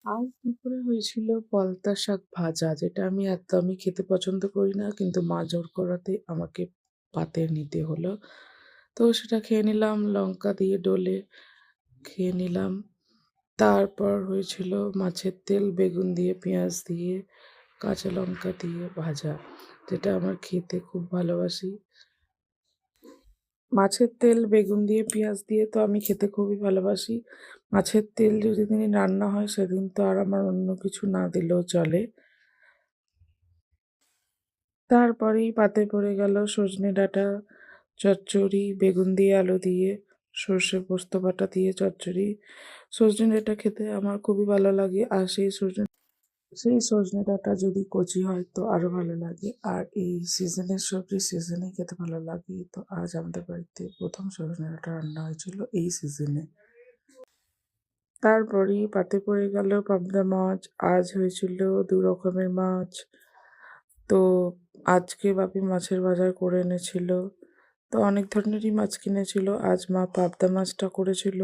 আজ দুপুরে হয়েছিল পলতা শাক ভাজা, যেটা আমি একদমই খেতে পছন্দ করি না। কিন্তু মা জোর করাতে আমাকে পাতে নিতে হলো। তো সেটা খেয়ে নিলাম লঙ্কা দিয়ে ডলে খেয়ে নিলাম। তারপর হয়েছিল মাছের তেল বেগুন দিয়ে, পেঁয়াজ দিয়ে, কাঁচা লঙ্কা দিয়ে ভাজা, যেটা আমার খেতে খুব ভালোবাসি। মাছের তেল বেগুন দিয়ে, পেঁয়াজ দিয়ে তো আমি খেতে খুবই ভালোবাসি। মাছের তেল যদি দিন রান্না হয় সেদিন তো আর আমার অন্য কিছু না দিলেও চলে। তারপরেই পাতে পড়ে গেল সজনে ডাঁটা চচ্চড়ি, বেগুন দিয়ে, আলু দিয়ে, সর্ষে পোস্ত বাটা দিয়ে চচ্চড়ি। সজনে ডাঁটা খেতে আমার খুবই ভালো লাগে। আর সেই সজনে ডাঁটা যদি কচি হয় তো আরো ভালো লাগে। আর এই সিজনের সবজি সিজনেই খেতে ভালো লাগে। তো আজ আমাদের বাড়িতে প্রথম সজনে ডাঁটা রান্না হয়েছিল এই সিজনে। তারপরেই পাতে পড়ে গেল পাবদা মাছ। আজ হয়েছিল ২ রকমের মাছ। তো আজকে বাপি মাছের বাজার করে এনেছিল। তো অনেক ধরনেরই মাছ কিনেছিল। আজ মা পাবদা মাছটা করেছিল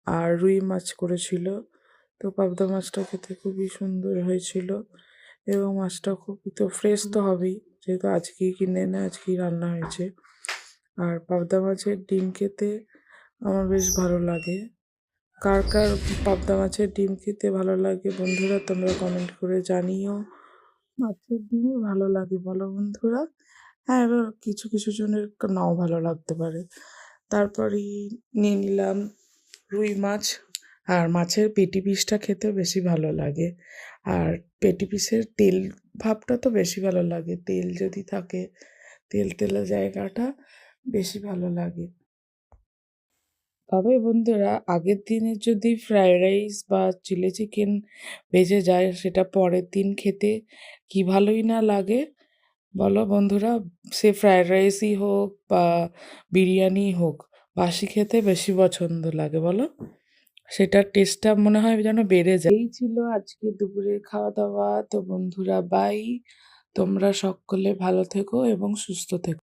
আর রুই মাছ করেছিল। তো পাবদা মাছটা খেতে খুবই সুন্দর হয়েছিল এবং মাছটা খুবই তো ফ্রেশ তো হবেই, যেহেতু আজকেই কিনে এনে আজকেই রান্না হয়েছে। আর পাবদা মাছের ডিম খেতে আমার বেশ ভালো লাগে। কার কার পাবদা মাছের ডিম খেতে ভালো লাগে বন্ধুরা, তোমরা কমেন্ট করে জানিও। মাছের ডিমই ভালো লাগে বলো বন্ধুরা? হ্যাঁ, এবার কিছু কিছু জনের নাও ভালো লাগতে পারে। তারপরেই নিয়ে নিলাম রুই মাছ। আর মাছের পেটি পিসটা খেতে বেশি ভালো লাগে। আর পেটি পিসের তেল ভাবটা তো বেশি ভালো লাগে। তেল যদি থাকে, তেল তেলে জায়গাটা বেশি ভালো লাগে। তবে বন্ধুরা, আগের দিনে যদি ফ্রাইড রাইস বা চিলি চিকেন বেঁচে যায় সেটা পরের দিন খেতে কি ভালোই না লাগে বলো বন্ধুরা? সে ফ্রাইড রাইসই হোক বা বিরিয়ানিই হোক, বাসি খেতে বেশি পছন্দ লাগে বলো? সেটার টেস্টটা মনে হয় যেন বেড়ে যায়। এই ছিল আজকে দুপুরের খাওয়া-দাওয়া। তো বন্ধুরা বাই। তোমরা সকলে ভালো থেকো এবং সুস্থ থেকো।